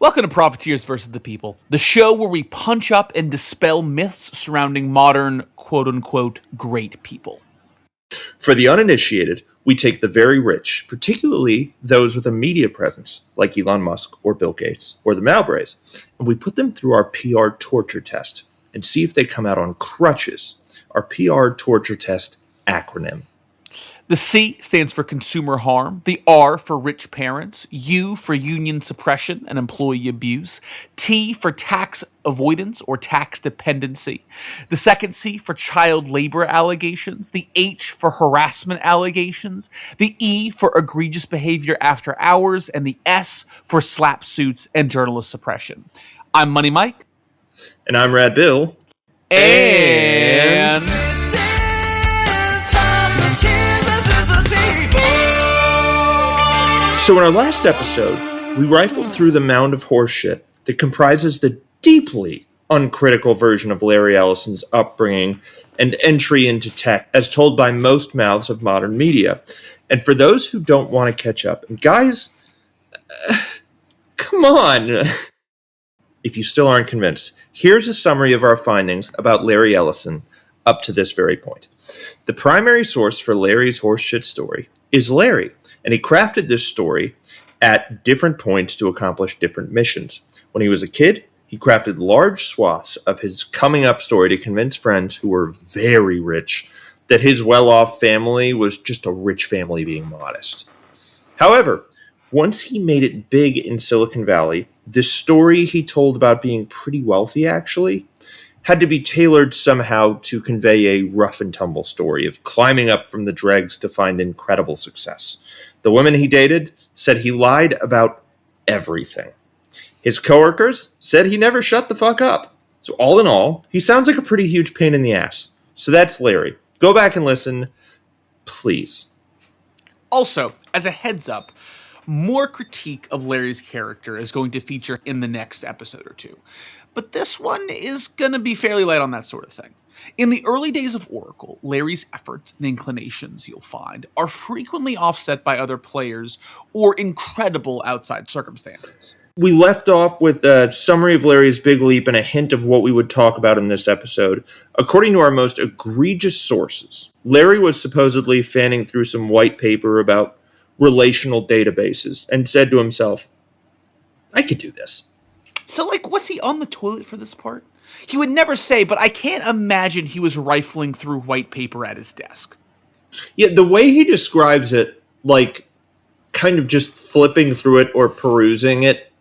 Welcome to Profiteers versus the People, the show where we punch up and dispel myths surrounding modern, quote-unquote, great people. For the uninitiated, we take the very rich, particularly those with a media presence, like Elon Musk or Bill Gates or the Mowbrays, and we put them through our PR torture test and see if they come out on crutches, our PR torture test acronym. The C stands for consumer harm, the R for rich parents, U for union suppression and employee abuse, T for tax avoidance or tax dependency, the second C for child labor allegations, the H for harassment allegations, the E for egregious behavior after hours, and the S for slap suits and journalist suppression. I'm Money Mike. And I'm Rad Bill. And so in our last episode, we rifled through the mound of horseshit that comprises the deeply uncritical version of Larry Ellison's upbringing and entry into tech as told by most mouths of modern media. And for those who don't want to catch up, and guys, come on. If you still aren't convinced, here's a summary of our findings about Larry Ellison up to this very point. The primary source for Larry's horseshit story is Larry, and he crafted this story at different points to accomplish different missions. When he was a kid, he crafted large swaths of his coming up story to convince friends who were very rich that his well-off family was just a rich family being modest. However, once he made it big in Silicon Valley, this story he told about being pretty wealthy actually had to be tailored somehow to convey a rough and tumble story of climbing up from the dregs to find incredible success. The women he dated said he lied about everything. His coworkers said he never shut the fuck up. So all in all, he sounds like a pretty huge pain in the ass. So that's Larry. Go back and listen, please. also, as a heads up, more critique of Larry's character is going to feature in the next episode or two. But this one is going to be fairly light on that sort of thing. In the early days of Oracle, Larry's efforts and inclinations, you'll find, are frequently offset by other players or incredible outside circumstances. We left off with a summary of Larry's big leap and a hint of what we would talk about in this episode. According to our most egregious sources, Larry was supposedly fanning through some white paper about relational databases and said to himself, I could do this. So, was he on the toilet for this part? He would never say, but I can't imagine he was rifling through white paper at his desk. Yeah, the way he describes it, kind of just flipping through it or perusing it,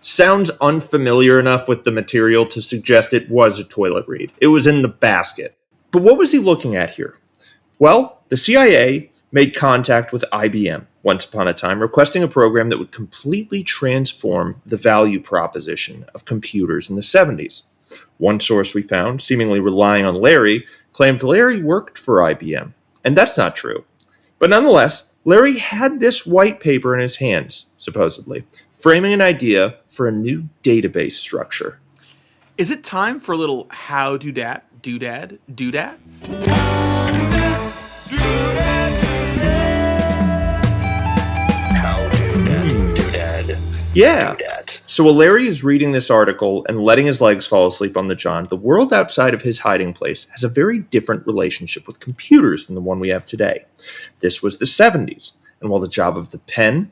sounds unfamiliar enough with the material to suggest it was a toilet read. It was in the basket. But what was he looking at here? Well, the CIA made contact with IBM once upon a time, requesting a program that would completely transform the value proposition of computers in the 70s. One source we found, seemingly relying on Larry, claimed Larry worked for IBM. And that's not true. But nonetheless, Larry had this white paper in his hands, supposedly, framing an idea for a new database structure. Is it time for a little how do dat, doodad, doodat? Yeah. So while Larry is reading this article and letting his legs fall asleep on the john, the world outside of his hiding place has a very different relationship with computers than the one we have today. This was the 70s, and while the job of the pen,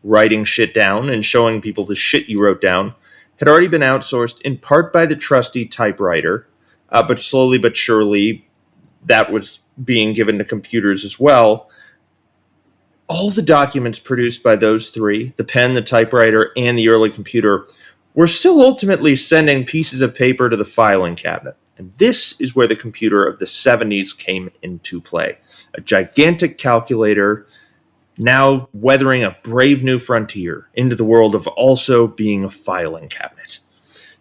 writing shit down and showing people the shit you wrote down, had already been outsourced in part by the trusty typewriter, but slowly but surely that was being given to computers as well. All the documents produced by those three, the pen, the typewriter, and the early computer, were still ultimately sending pieces of paper to the filing cabinet. And this is where the computer of the 70s came into play. A gigantic calculator, now weathering a brave new frontier into the world of also being a filing cabinet.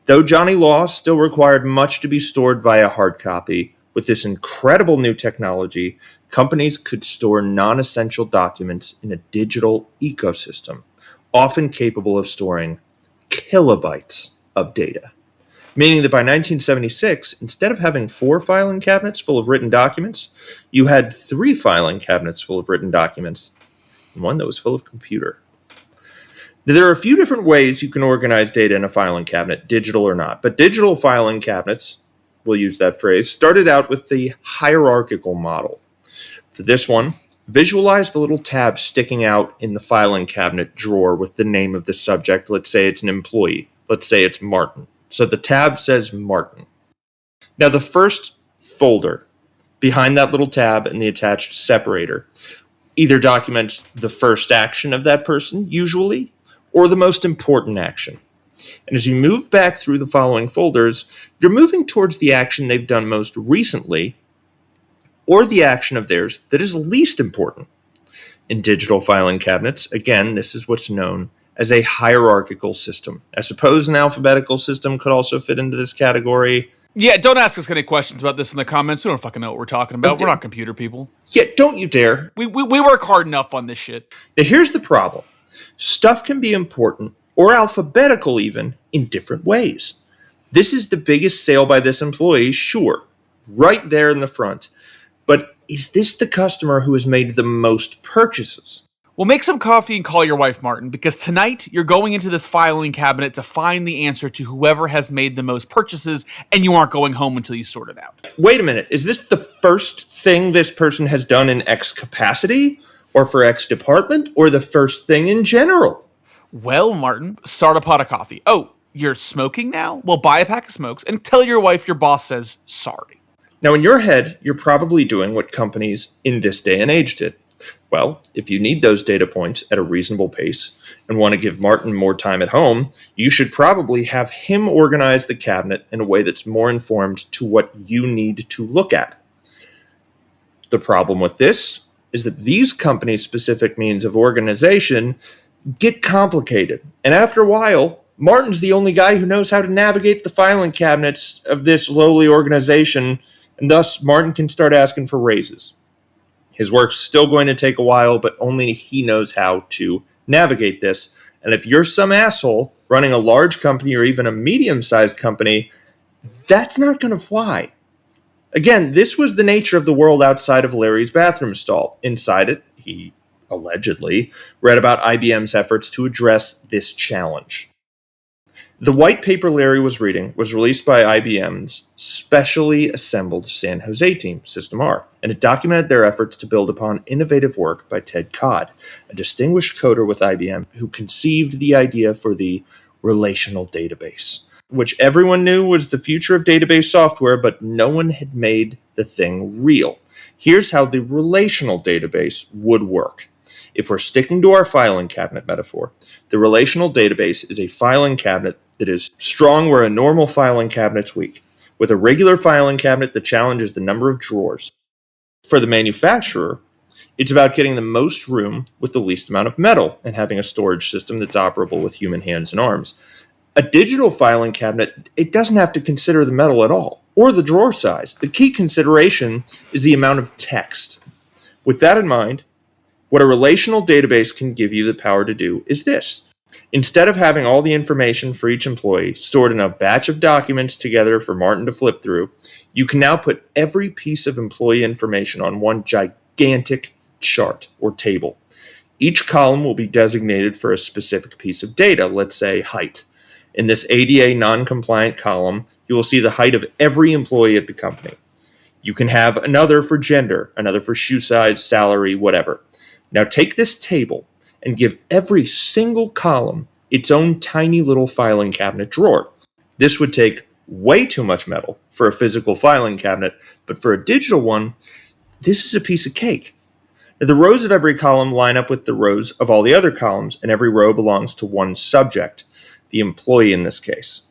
Though Johnny Law still required much to be stored via hard copy, with this incredible new technology, companies could store non-essential documents in a digital ecosystem, often capable of storing kilobytes of data. Meaning that by 1976, instead of having 4 filing cabinets full of written documents, you had 3 filing cabinets full of written documents, and one that was full of computer. Now, there are a few different ways you can organize data in a filing cabinet, digital or not, but digital filing cabinets, we'll use that phrase, started out with the hierarchical model. For this one, visualize the little tab sticking out in the filing cabinet drawer with the name of the subject. Let's say it's an employee. Let's say it's Martin. So the tab says Martin. Now, the first folder behind that little tab and the attached separator either documents the first action of that person, usually, or the most important action. And as you move back through the following folders, you're moving towards the action they've done most recently, or the action of theirs that is least important. In digital filing cabinets, again, this is what's known as a hierarchical system. I suppose an alphabetical system could also fit into this category. Yeah, don't ask us any questions about this in the comments. We don't fucking know what we're talking about. We're not computer people. Yeah, don't you dare. We work hard enough on this shit. Now, here's the problem. Stuff can be important, or alphabetical even, in different ways. This is the biggest sale by this employee, sure, right there in the front. But is this the customer who has made the most purchases? Well, make some coffee and call your wife, Martin, because tonight you're going into this filing cabinet to find the answer to whoever has made the most purchases, and you aren't going home until you sort it out. Wait a minute. Is this the first thing this person has done in X capacity, or for X department, or the first thing in general? Well, Martin, start a pot of coffee. Oh, you're smoking now? Well, buy a pack of smokes and tell your wife your boss says sorry. Now, in your head, you're probably doing what companies in this day and age did. Well, if you need those data points at a reasonable pace and want to give Martin more time at home, you should probably have him organize the cabinet in a way that's more informed to what you need to look at. The problem with this is that these company specific means of organization get complicated. And after a while, Martin's the only guy who knows how to navigate the filing cabinets of this lowly organization, and thus Martin can start asking for raises. His work's still going to take a while, but only he knows how to navigate this. And if you're some asshole running a large company or even a medium-sized company, that's not going to fly. Again, this was the nature of the world outside of Larry's bathroom stall. Inside it, he allegedly read about IBM's efforts to address this challenge. The white paper Larry was reading was released by IBM's specially assembled San Jose team, System R, and it documented their efforts to build upon innovative work by Ted Codd, a distinguished coder with IBM who conceived the idea for the relational database, which everyone knew was the future of database software, but no one had made the thing real. Here's how the relational database would work. If we're sticking to our filing cabinet metaphor, the relational database is a filing cabinet that is strong where a normal filing cabinet's weak. With a regular filing cabinet, the challenge is the number of drawers. For the manufacturer, it's about getting the most room with the least amount of metal and having a storage system that's operable with human hands and arms. A digital filing cabinet, it doesn't have to consider the metal at all, or the drawer size. The key consideration is the amount of text. With that in mind, what a relational database can give you the power to do is this. Instead of having all the information for each employee stored in a batch of documents together for Martin to flip through, you can now put every piece of employee information on one gigantic chart or table. Each column will be designated for a specific piece of data, let's say height. In this ADA non-compliant column, you will see the height of every employee at the company. You can have another for gender, another for shoe size, salary, whatever. Now take this table and give every single column its own tiny little filing cabinet drawer. This would take way too much metal for a physical filing cabinet, but for a digital one, this is a piece of cake. Now, the rows of every column line up with the rows of all the other columns, and every row belongs to one subject, the employee in this case.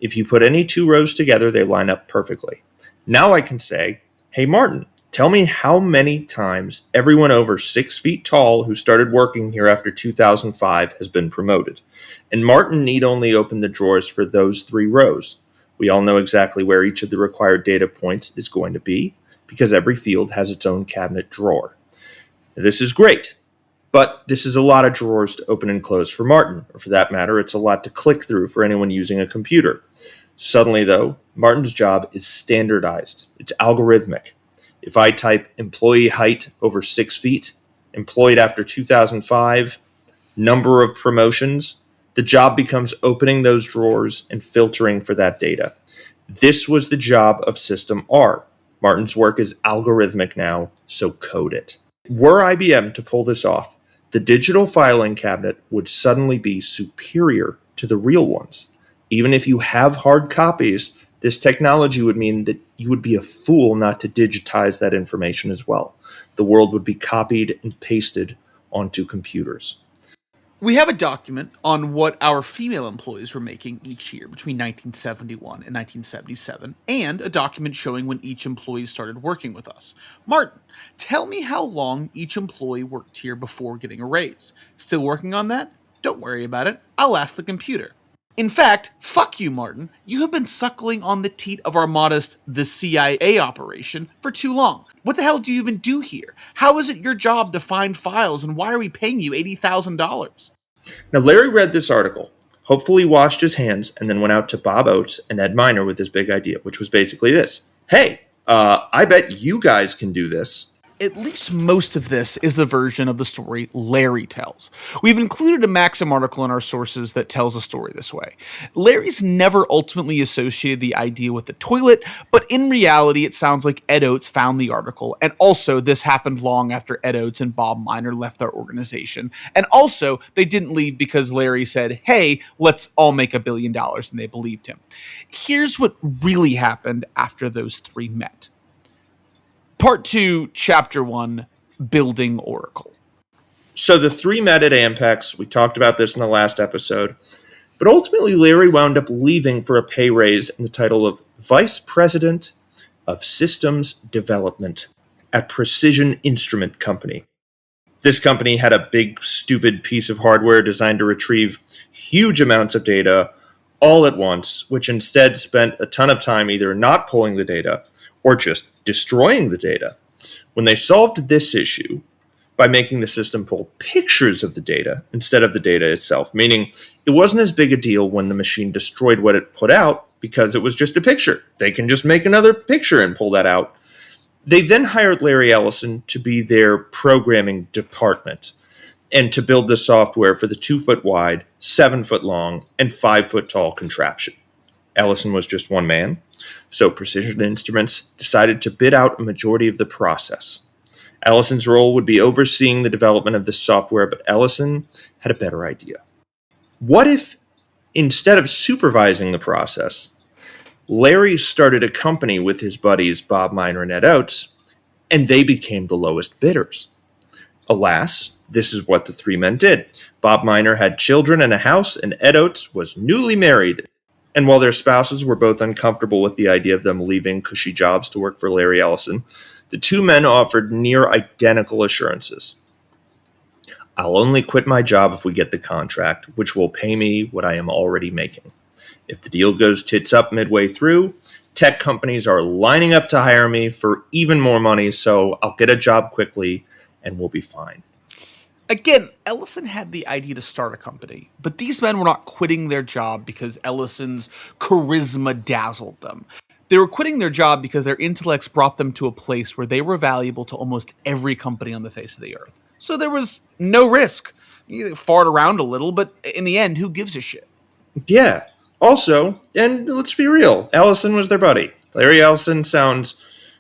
If you put any two rows together, they line up perfectly. Now I can say, hey Martin, tell me how many times everyone over 6 feet tall who started working here after 2005 has been promoted. And Martin need only open the drawers for those 3 rows. We all know exactly where each of the required data points is going to be, because every field has its own cabinet drawer. This is great, but this is a lot of drawers to open and close for Martin, or for that matter, it's a lot to click through for anyone using a computer. Suddenly, though, Martin's job is standardized. It's algorithmic. If I type employee height over 6 feet, employed after 2005, number of promotions, The job becomes opening those drawers and filtering for that data. This was the job of System R. Martin's work is algorithmic now, so code it. Were IBM to pull this off, the digital filing cabinet would suddenly be superior to the real ones. Even if you have hard copies, this technology would mean that you would be a fool not to digitize that information as well. The world would be copied and pasted onto computers. We have a document on what our female employees were making each year between 1971 and 1977, and a document showing when each employee started working with us. Martin, tell me how long each employee worked here before getting a raise. Still working on that? Don't worry about it. I'll ask the computer. In fact, fuck you, Martin. You have been suckling on the teat of our modest the CIA operation for too long. What the hell do you even do here? How is it your job to find files, and why are we paying you $80,000? Now, Larry read this article, hopefully washed his hands, and then went out to Bob Oates and Ed Miner with his big idea, which was basically this. Hey, I bet you guys can do this. At least most of this is the version of the story Larry tells. We've included a Maxim article in our sources that tells a story this way. Larry's never ultimately associated the idea with the toilet, but in reality it sounds like Ed Oates found the article, and also this happened long after Ed Oates and Bob Miner left their organization. And also, they didn't leave because Larry said, hey, let's all make $1 billion, and they believed him. Here's what really happened after those three met. Part 2, Chapter 1, Building Oracle. So the three met at Ampex. We talked about this in the last episode. But ultimately, Larry wound up leaving for a pay raise in the title of Vice President of Systems Development at Precision Instrument Company. This company had a big, stupid piece of hardware designed to retrieve huge amounts of data all at once, which instead spent a ton of time either not pulling the data or just destroying the data. When they solved this issue by making the system pull pictures of the data instead of the data itself, meaning it wasn't as big a deal when the machine destroyed what it put out because it was just a picture. They can just make another picture and pull that out. They then hired Larry Ellison to be their programming department and to build the software for the 2-foot wide, 7-foot long, and 5-foot tall contraption. Ellison was just one man, so Precision Instruments decided to bid out a majority of the process. Ellison's role would be overseeing the development of this software, but Ellison had a better idea. What if, instead of supervising the process, Larry started a company with his buddies Bob Miner and Ed Oates, and they became the lowest bidders? Alas, this is what the three men did. Bob Miner had children and a house, and Ed Oates was newly married. And while their spouses were both uncomfortable with the idea of them leaving cushy jobs to work for Larry Ellison, the two men offered near identical assurances. I'll only quit my job if we get the contract, which will pay me what I am already making. If the deal goes tits up midway through, tech companies are lining up to hire me for even more money, so I'll get a job quickly and we'll be fine. Again, Ellison had the idea to start a company, but these men were not quitting their job because Ellison's charisma dazzled them. They were quitting their job because their intellects brought them to a place where they were valuable to almost every company on the face of the earth. So there was no risk. You fart around a little, but in the end, who gives a shit? Yeah. Also, and let's be real, Ellison was their buddy. Larry Ellison sounds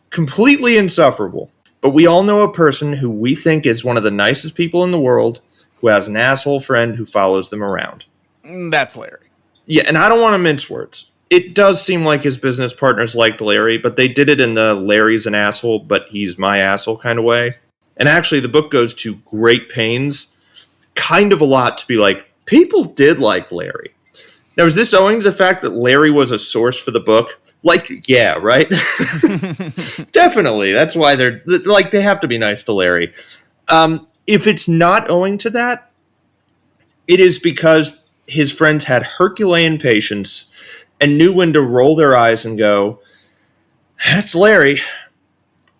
completely insufferable. But we all know a person who we think is one of the nicest people in the world who has an asshole friend who follows them around. That's Larry. Yeah, and I don't want to mince words. It does seem like his business partners liked Larry, but they did it in the Larry's an asshole, but he's my asshole kind of way. And actually, the book goes to great pains, kind of a lot, to be like, people did like Larry. Now, is this owing to the fact that Larry was a source for the book? Like, yeah, right? Definitely. That's why they're like, they have to be nice to Larry. If it's not owing to that, it is because his friends had Herculean patience and knew when to roll their eyes and go, that's Larry.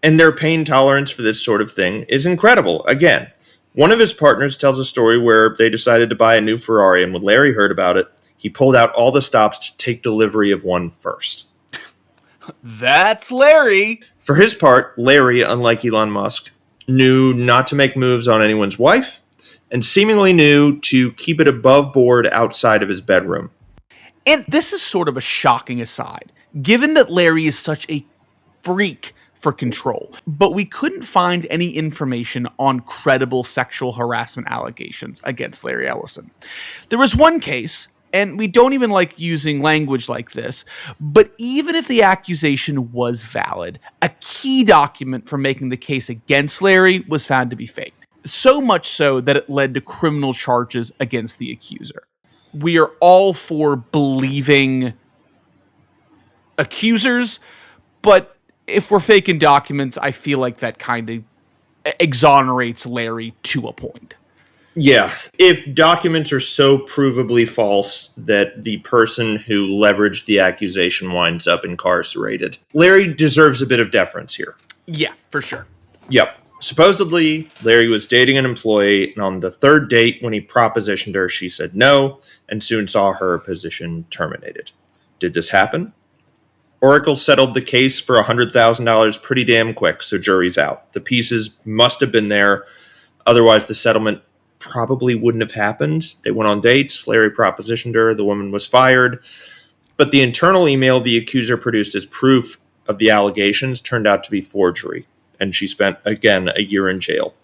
And their pain tolerance for this sort of thing is incredible. Again, one of his partners tells a story where they decided to buy a new Ferrari, and when Larry heard about it, he pulled out all the stops to take delivery of one first. That's Larry. For his part, Larry, unlike Elon Musk, knew not to make moves on anyone's wife and seemingly knew to keep it above board outside of his bedroom. And this is sort of a shocking aside, given that Larry is such a freak for control. But we couldn't find any information on credible sexual harassment allegations against Larry Ellison. There was one case, and we don't even like using language like this, but even if the accusation was valid, a key document for making the case against Larry was found to be fake. So much so that it led to criminal charges against the accuser. We are all for believing accusers, but if we're faking documents, I feel like that kind of exonerates Larry to a point. Yeah, if documents are so provably false that the person who leveraged the accusation winds up incarcerated, Larry deserves a bit of deference here. Yeah, for sure. Yep. Supposedly, Larry was dating an employee, and on the third date, when he propositioned her, she said no, and soon saw her position terminated. Did this happen? Oracle settled the case for $100,000 pretty damn quick, so jury's out. The pieces must have been there, otherwise the settlement probably wouldn't have happened. They went on dates, Larry propositioned her, the woman was fired, but the internal email the accuser produced as proof of the allegations turned out to be forgery, and she spent, again, a year in jail.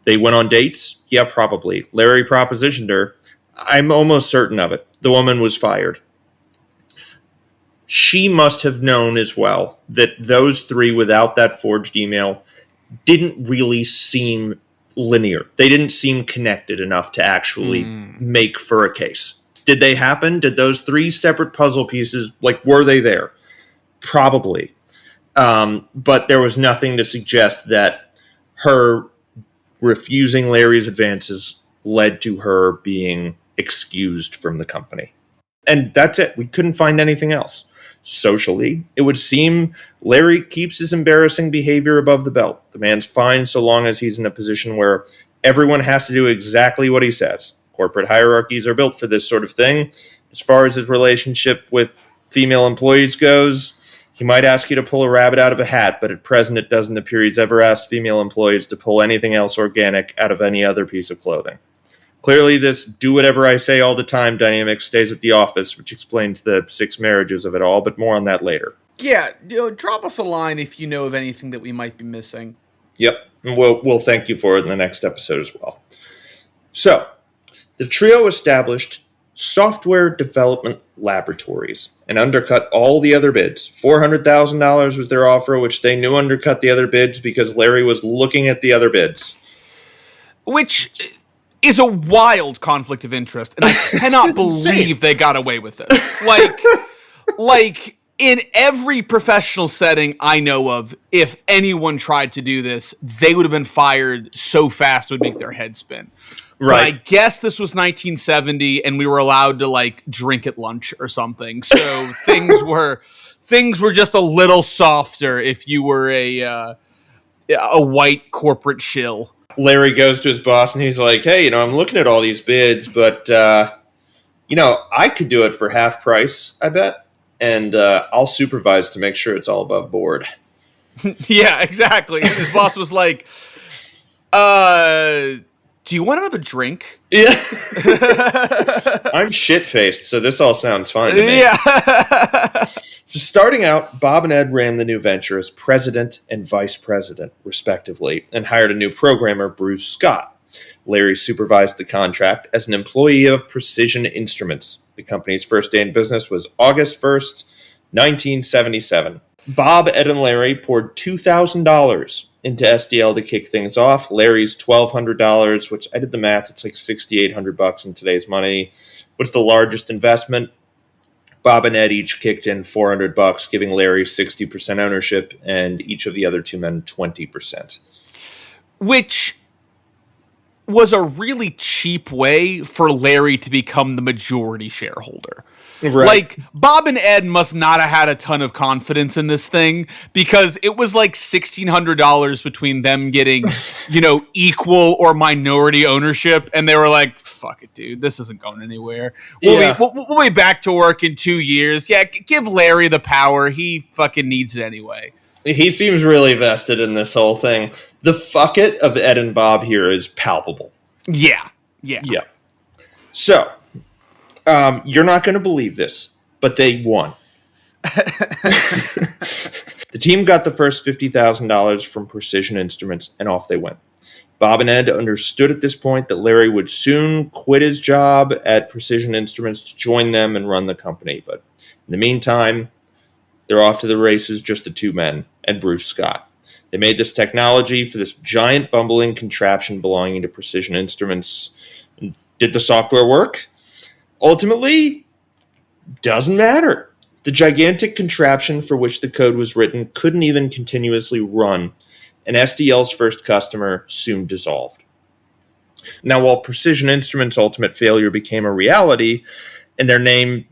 They went on dates? Yeah, probably. Larry propositioned her. I'm almost certain of it. The woman was fired. She must have known as well that those three, without that forged email, didn't really seem linear. They didn't seem connected enough to actually make for a case. Did they happen? Did those three separate puzzle pieces, were they there? Probably. But there was nothing to suggest that her refusing Larry's advances led to her being excused from the company. And that's it. We couldn't find anything else. Socially, it would seem Larry keeps his embarrassing behavior above the belt. The man's fine so long as he's in a position where everyone has to do exactly what he says. Corporate hierarchies are built for this sort of thing. As far as his relationship with female employees goes, he might ask you to pull a rabbit out of a hat, but at present it doesn't appear he's ever asked female employees to pull anything else organic out of any other piece of clothing. Clearly, this do whatever I say all the time dynamic stays at the office, which explains the 6 marriages of it all, but more on that later. Yeah, drop us a line if you know of anything that we might be missing. Yep, and we'll thank you for it in the next episode as well. So, the trio established software development laboratories and undercut all the other bids. $400,000 was their offer, which they knew undercut the other bids because Larry was looking at the other bids. Which is a wild conflict of interest, and I cannot believe they got away with this. Like in every professional setting I know of, if anyone tried to do this, they would have been fired so fast it would make their head spin. Right. But I guess this was 1970, and we were allowed to drink at lunch or something. So things were just a little softer if you were a white corporate shill. Larry goes to his boss and he's like, hey, I'm looking at all these bids, but, I could do it for half price, I bet. And I'll supervise to make sure it's all above board. Yeah, exactly. And his boss was like, do you want another drink? Yeah. I'm shit-faced, so this all sounds fine to me. Yeah. So starting out, Bob and Ed ran the new venture as president and vice president, respectively, and hired a new programmer, Bruce Scott. Larry supervised the contract as an employee of Precision Instruments. The company's first day in business was August 1st, 1977. Bob, Ed, and Larry poured $2,000 into SDL to kick things off. Larry's $1,200, which I did the math, it's like $6,800 in today's money, was the largest investment. Bob and Ed each kicked in $400, giving Larry 60% ownership, and each of the other two men 20%. Which was a really cheap way for Larry to become the majority shareholder. Right. Bob and Ed must not have had a ton of confidence in this thing, because it was like $1,600 between them getting, equal or minority ownership. And they were like, fuck it, dude, this isn't going anywhere. We'll be back to work in 2 years. Yeah, give Larry the power. He fucking needs it anyway. He seems really vested in this whole thing. The fuck it of Ed and Bob here is palpable. Yeah. Yeah. Yeah. So, you're not going to believe this, but they won. The team got the first $50,000 from Precision Instruments, and off they went. Bob and Ed understood at this point that Larry would soon quit his job at Precision Instruments to join them and run the company. But in the meantime, they're off to the races, just the two men and Bruce Scott. They made this technology for this giant bumbling contraption belonging to Precision Instruments. Did the software work? Ultimately, doesn't matter. The gigantic contraption for which the code was written couldn't even continuously run, and SDL's first customer soon dissolved. Now, while Precision Instruments' ultimate failure became a reality, and their name,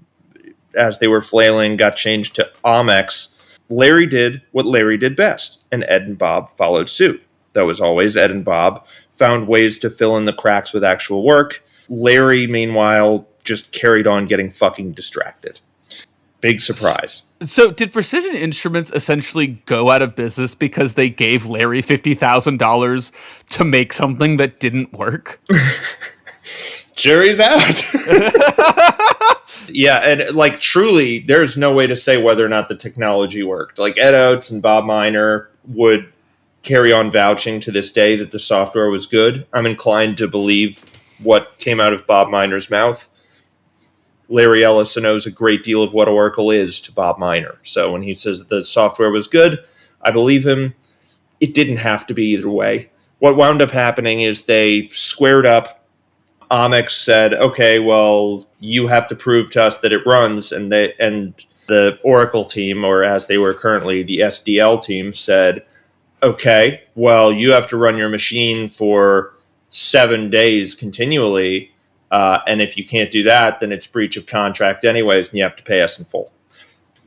as they were flailing, got changed to Amex, Larry did what Larry did best, and Ed and Bob followed suit. Though, as always, Ed and Bob found ways to fill in the cracks with actual work. Larry, meanwhile, just carried on getting fucking distracted. Big surprise. So did Precision Instruments essentially go out of business because they gave Larry $50,000 to make something that didn't work? Jury's out. Yeah, and like truly, there's no way to say whether or not the technology worked. Like Ed Oates and Bob Miner would carry on vouching to this day that the software was good. I'm inclined to believe what came out of Bob Miner's mouth. Larry Ellison knows a great deal of what Oracle is to Bob Miner. So when he says the software was good, I believe him. It didn't have to be either way. What wound up happening is they squared up. Amex said, okay, well, you have to prove to us that it runs. And the Oracle team, or as they were currently, the SDL team, said, okay, well, you have to run your machine for 7 days continually. And if you can't do that, then it's breach of contract anyways, and you have to pay us in full.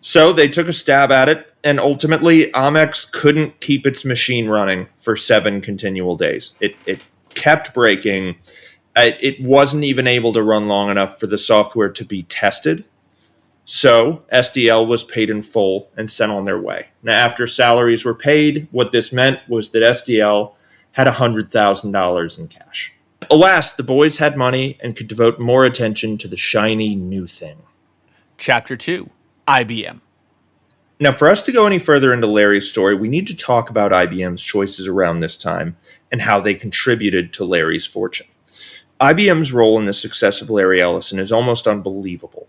So they took a stab at it, and ultimately Amex couldn't keep its machine running for 7 continual days. It kept breaking. It wasn't even able to run long enough for the software to be tested. So SDL was paid in full and sent on their way. Now, after salaries were paid, what this meant was that SDL had $100,000 in cash. Alas, the boys had money and could devote more attention to the shiny new thing. Chapter 2, IBM. Now, for us to go any further into Larry's story, we need to talk about IBM's choices around this time and how they contributed to Larry's fortune. IBM's role in the success of Larry Ellison is almost unbelievable.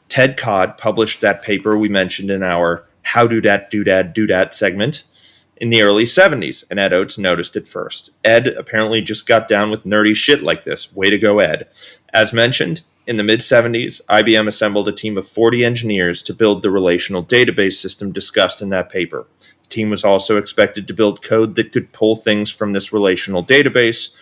Ted Codd published that paper we mentioned in our How Do Dat Do Dat Do Dat segment in the early 70s, and Ed Oates noticed it first. Ed apparently just got down with nerdy shit like this. Way to go, Ed. As mentioned, in the mid-70s, IBM assembled a team of 40 engineers to build the relational database system discussed in that paper. The team was also expected to build code that could pull things from this relational database.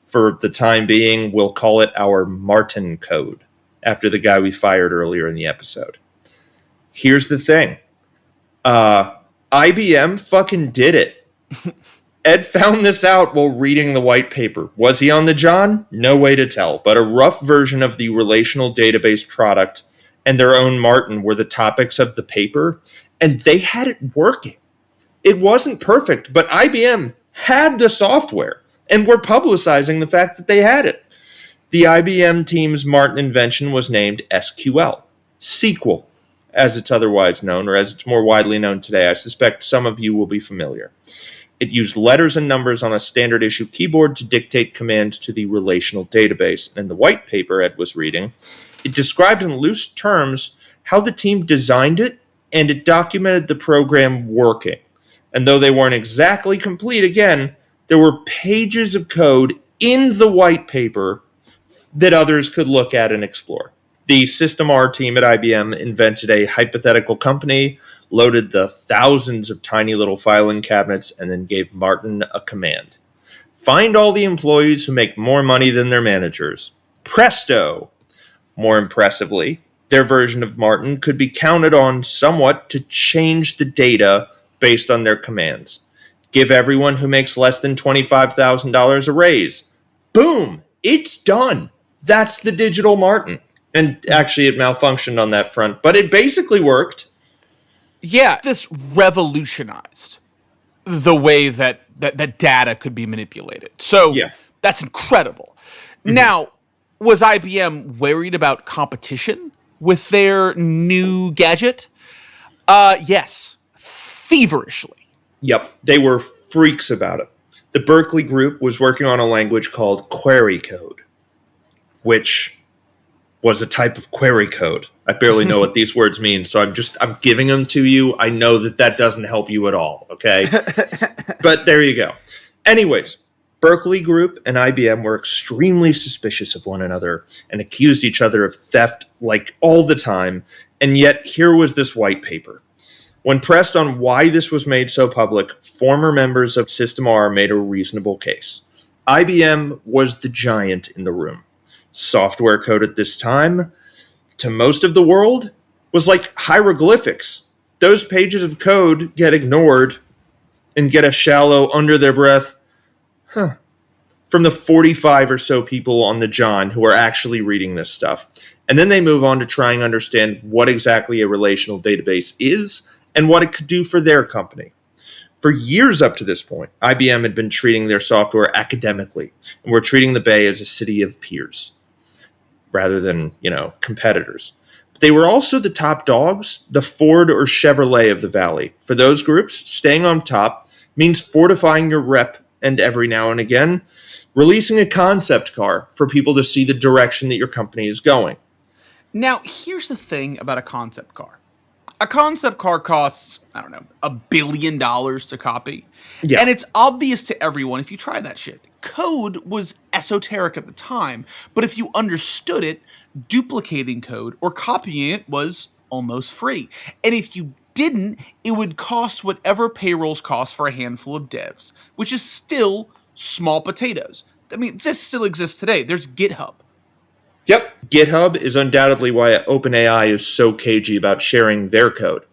For the time being, we'll call it our Martin code, after the guy we fired earlier in the episode. Here's the thing. IBM fucking did it. Ed found this out while reading the white paper. Was he on the John? No way to tell, but a rough version of the relational database product and their own Martin were the topics of the paper, and they had it working. It wasn't perfect, but IBM had the software and were publicizing the fact that they had it. The IBM team's Martin invention was named SQL, SQL, as it's otherwise known, or as it's more widely known today. I suspect some of you will be familiar. It used letters and numbers on a standard issue keyboard to dictate commands to the relational database. In the white paper Ed was reading, it described in loose terms how the team designed it, and it documented the program working. And though they weren't exactly complete, again, there were pages of code in the white paper that others could look at and explore. The System R team at IBM invented a hypothetical company, loaded the thousands of tiny little filing cabinets, and then gave Martin a command. Find all the employees who make more money than their managers. Presto! More impressively, their version of Martin could be counted on somewhat to change the data based on their commands. Give everyone who makes less than $25,000 a raise. Boom! It's done. That's the digital Martin. And actually, it malfunctioned on that front, but it basically worked. Yeah, this revolutionized the way that data could be manipulated. So Yeah. that's incredible. Mm-hmm. Now, Was IBM worried about competition with their new gadget? Yes, feverishly. Yep, they were freaks about it. The Berkeley group was working on a language called query code, which was a type of query code. I barely know what these words mean, so I'm giving them to you. I know that doesn't help you at all, okay? But there you go. Anyways, Berkeley Group and IBM were extremely suspicious of one another and accused each other of theft like all the time, and yet here was this white paper. When pressed on why this was made so public, former members of System R made a reasonable case. IBM was the giant in the room. Software code at this time, to most of the world, was like hieroglyphics. Those pages of code get ignored and get a shallow, under their breath, from the 45 or so people on the John who are actually reading this stuff. And then they move on to try and understand what exactly a relational database is and what it could do for their company. For years up to this point, IBM had been treating their software academically and were treating the Bay as a city of peers rather than, competitors. But they were also the top dogs, the Ford or Chevrolet of the Valley. For those groups, staying on top means fortifying your rep and every now and again, releasing a concept car for people to see the direction that your company is going. Now, here's the thing about a concept car. A concept car costs, I don't know, $1 billion to copy. Yeah. And it's obvious to everyone if you try that shit. Code was esoteric at the time, but if you understood it, duplicating code or copying it was almost free. And if you didn't, it would cost whatever payrolls cost for a handful of devs, which is still small potatoes. I mean, this still exists today. There's GitHub. Yep. GitHub is undoubtedly why OpenAI is so cagey about sharing their code.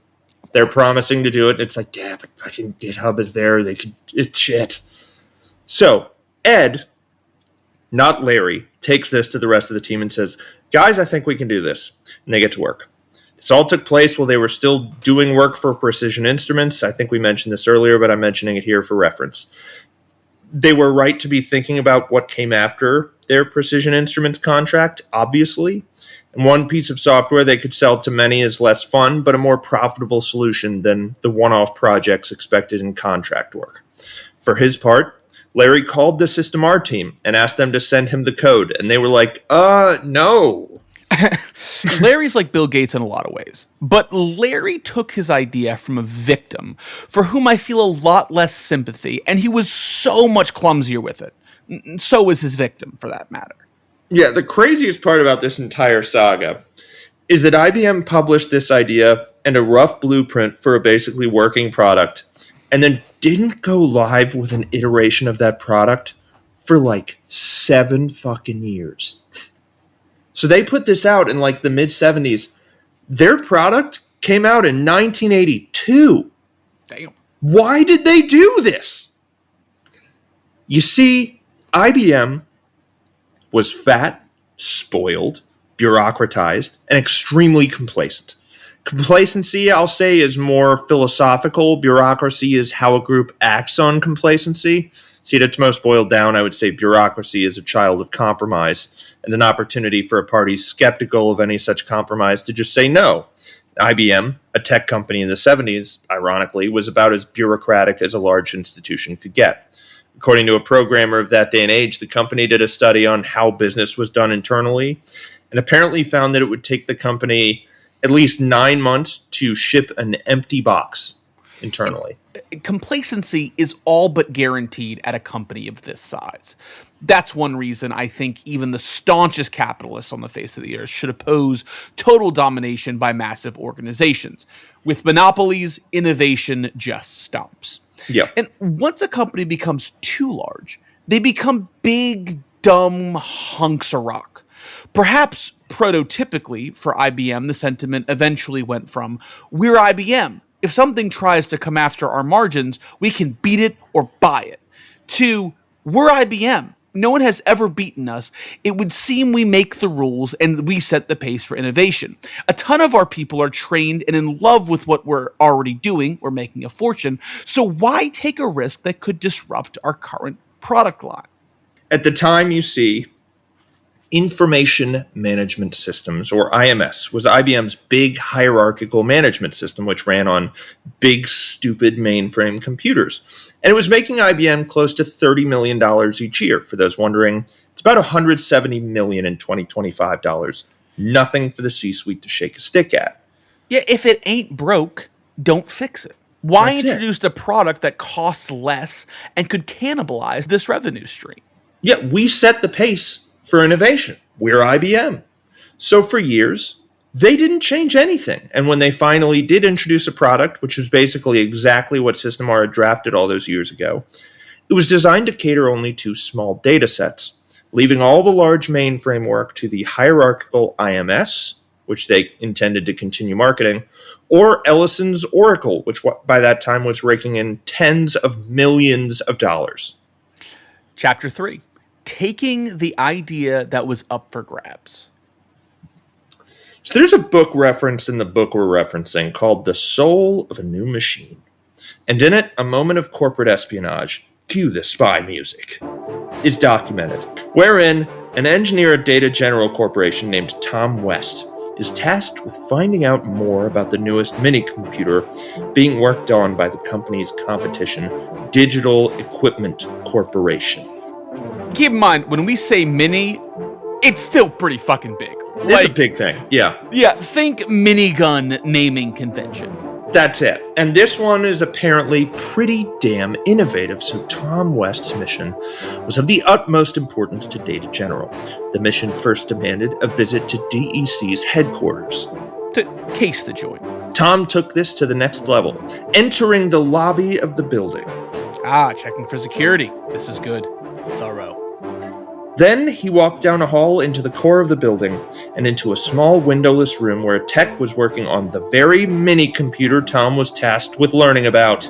They're promising to do it. It's like, yeah, but fucking GitHub is there. It's shit. So Ed, not Larry, takes this to the rest of the team and says, guys, I think we can do this. And they get to work. This all took place while they were still doing work for Precision Instruments. I think we mentioned this earlier, but I'm mentioning it here for reference. They were right to be thinking about what came after their Precision Instruments contract, obviously. And one piece of software they could sell to many is less fun, but a more profitable solution than the one-off projects expected in contract work. For his part, Larry called the System R team and asked them to send him the code, and they were like, no. Larry's like Bill Gates in a lot of ways, but Larry took his idea from a victim for whom I feel a lot less sympathy, and he was so much clumsier with it. So was his victim, for that matter. Yeah, the craziest part about this entire saga is that IBM published this idea and a rough blueprint for a basically working product, and then didn't go live with an iteration of that product for like 7 fucking years. So they put this out in like the mid-70s. Their product came out in 1982. Damn. Why did they do this? You see, IBM was fat, spoiled, bureaucratized, and extremely complacent. Complacency, I'll say, is more philosophical. Bureaucracy is how a group acts on complacency. See, at its most boiled down, I would say bureaucracy is a child of compromise and an opportunity for a party skeptical of any such compromise to just say no. IBM, a tech company in the 70s, ironically, was about as bureaucratic as a large institution could get. According to a programmer of that day and age, the company did a study on how business was done internally and apparently found that it would take the company at least 9 months to ship an empty box internally. Complacency is all but guaranteed at a company of this size. That's one reason I think even the staunchest capitalists on the face of the earth should oppose total domination by massive organizations. With monopolies, innovation just stops. Yeah. And once a company becomes too large, they become big, dumb hunks of rock. Perhaps prototypically for IBM, the sentiment eventually went from, we're IBM. If something tries to come after our margins, we can beat it or buy it, to, we're IBM. No one has ever beaten us. It would seem we make the rules and we set the pace for innovation. A ton of our people are trained and in love with what we're already doing. We're making a fortune. So why take a risk that could disrupt our current product line? At the time, you see, Information Management Systems, or IMS, was IBM's big hierarchical management system, which ran on big, stupid mainframe computers. And it was making IBM close to $30 million each year. For those wondering, it's about $170 million in 2025 dollars. Nothing for the C-suite to shake a stick at. Yeah, if it ain't broke, don't fix it. Why That's introduce a product that costs less and could cannibalize this revenue stream? Yeah, we set the pace for innovation. We're IBM. So for years, they didn't change anything. And when they finally did introduce a product, which was basically exactly what System R had drafted all those years ago, it was designed to cater only to small data sets, leaving all the large mainframe work to the hierarchical IMS, which they intended to continue marketing, or Ellison's Oracle, which by that time was raking in tens of millions of dollars. Chapter 3, taking the idea that was up for grabs. So there's a book referenced in the book we're referencing called The Soul of a New Machine. And in it, a moment of corporate espionage, cue the spy music, is documented, wherein an engineer at Data General Corporation named Tom West is tasked with finding out more about the newest mini-computer being worked on by the company's competition, Digital Equipment Corporation. Keep in mind, when we say mini, it's still pretty fucking big. It's a big thing, yeah. Yeah, think minigun naming convention. That's it. And this one is apparently pretty damn innovative, so Tom West's mission was of the utmost importance to Data General. The mission first demanded a visit to DEC's headquarters. To case the joint. Tom took this to the next level, entering the lobby of the building. Checking for security. This is good. Thorough. Then he walked down a hall into the core of the building and into a small windowless room where a tech was working on the very mini-computer Tom was tasked with learning about.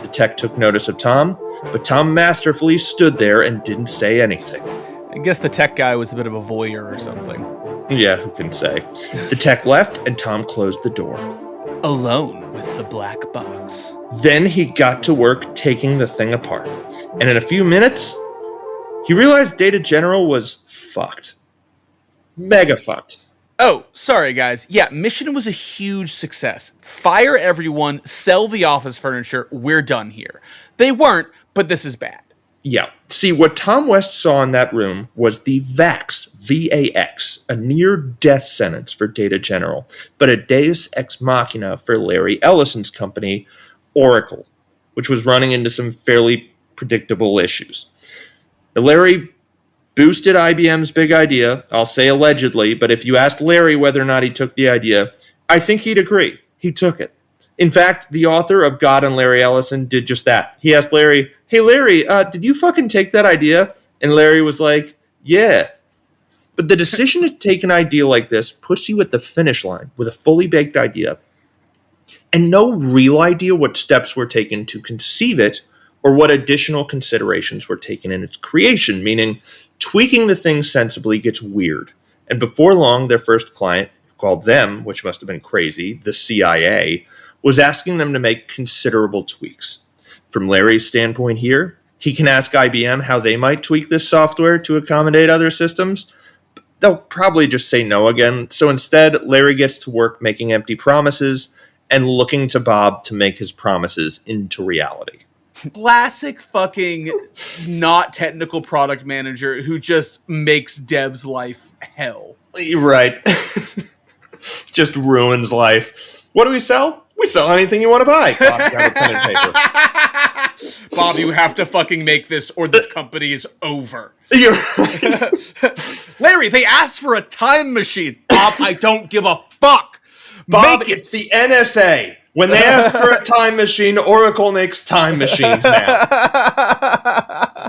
The tech took notice of Tom, but Tom masterfully stood there and didn't say anything. I guess the tech guy was a bit of a voyeur or something. Yeah, who can say? The tech left and Tom closed the door. Alone with the black box. Then he got to work taking the thing apart. And in a few minutes, he realized Data General was fucked. Mega fucked. Oh, sorry guys. Yeah, mission was a huge success. Fire everyone, sell the office furniture, we're done here. They weren't, but this is bad. Yeah. See, what Tom West saw in that room was the VAX, V-A-X, a near-death sentence for Data General, but a deus ex machina for Larry Ellison's company, Oracle, which was running into some fairly predictable issues. Larry boosted IBM's big idea, I'll say allegedly, but if you asked Larry whether or not he took the idea, I think he'd agree. He took it. In fact, the author of God and Larry Ellison did just that. He asked Larry, hey Larry, did you fucking take that idea? And Larry was like, yeah. But the decision to take an idea like this puts you at the finish line with a fully baked idea and no real idea what steps were taken to conceive it or what additional considerations were taken in its creation, meaning tweaking the thing sensibly gets weird. And before long, their first client, who called them, which must have been crazy, the CIA, was asking them to make considerable tweaks. From Larry's standpoint here, he can ask IBM how they might tweak this software to accommodate other systems. They'll probably just say no again, so instead, Larry gets to work making empty promises and looking to Bob to make his promises into reality. Classic fucking not technical product manager who just makes dev's life hell. Right. Just ruins life. What do we sell? We sell anything you want to buy. Bob, grab a pen and paper. Bob, you have to fucking make this or this company is over. You're right. Larry, they asked for a time machine. Bob, I don't give a fuck. Bob, Make it. it's the NSA. When they ask for a time machine, Oracle makes time machines now.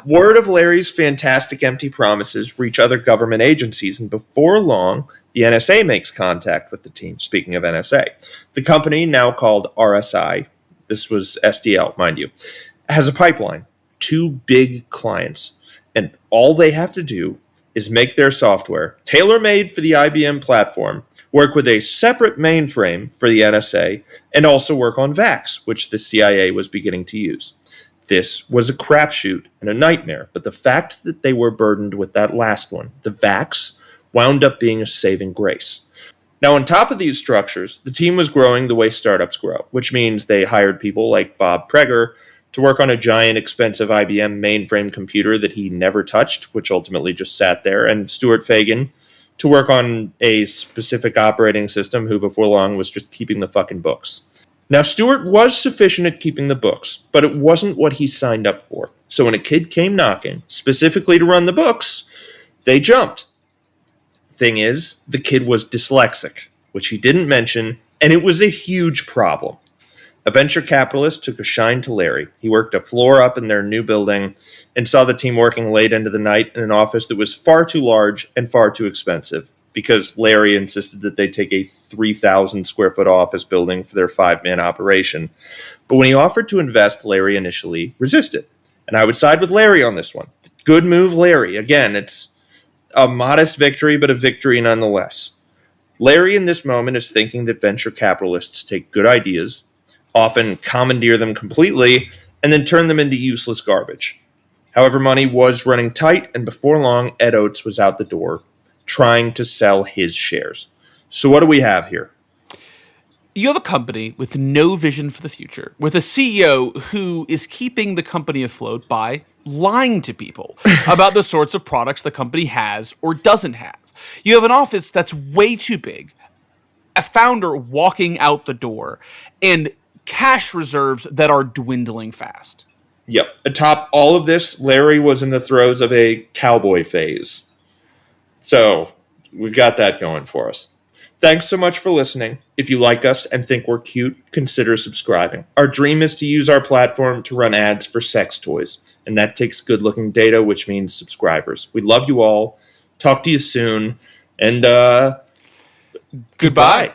Word of Larry's fantastic empty promises reach other government agencies, and before long, the NSA makes contact with the team. Speaking of NSA, the company, now called RSI, this was SDL, mind you, has a pipeline, 2 big clients, and all they have to do is make their software, tailor-made for the IBM platform, work with a separate mainframe for the NSA, and also work on VAX, which the CIA was beginning to use. This was a crapshoot and a nightmare, but the fact that they were burdened with that last one, the VAX, wound up being a saving grace. Now, on top of these structures, the team was growing the way startups grow, which means they hired people like Bob Preger to work on a giant, expensive IBM mainframe computer that he never touched, which ultimately just sat there, and Stuart Fagan to work on a specific operating system who before long was just keeping the fucking books. Now, Stuart was sufficient at keeping the books, but it wasn't what he signed up for. So when a kid came knocking, specifically to run the books, they jumped. Thing is, the kid was dyslexic, which he didn't mention, and it was a huge problem. A venture capitalist took a shine to Larry. He worked a floor up in their new building and saw the team working late into the night in an office that was far too large and far too expensive because Larry insisted that they take a 3,000 square foot office building for their 5-man operation. But when he offered to invest, Larry initially resisted. And I would side with Larry on this one. Good move, Larry. Again, it's a modest victory, but a victory nonetheless. Larry in this moment is thinking that venture capitalists take good ideas, often commandeer them completely, and then turn them into useless garbage. However, money was running tight, and before long, Ed Oates was out the door trying to sell his shares. So what do we have here? You have a company with no vision for the future, with a CEO who is keeping the company afloat by lying to people about the sorts of products the company has or doesn't have. You have an office that's way too big, a founder walking out the door, and cash reserves that are dwindling fast. Yep. Atop all of this, Larry was in the throes of a cowboy phase. So we've got that going for us. Thanks so much for listening. If you like us and think we're cute, consider subscribing. Our dream is to use our platform to run ads for sex toys, and that takes good-looking data, which means subscribers. We love you all. Talk to you soon, and Goodbye.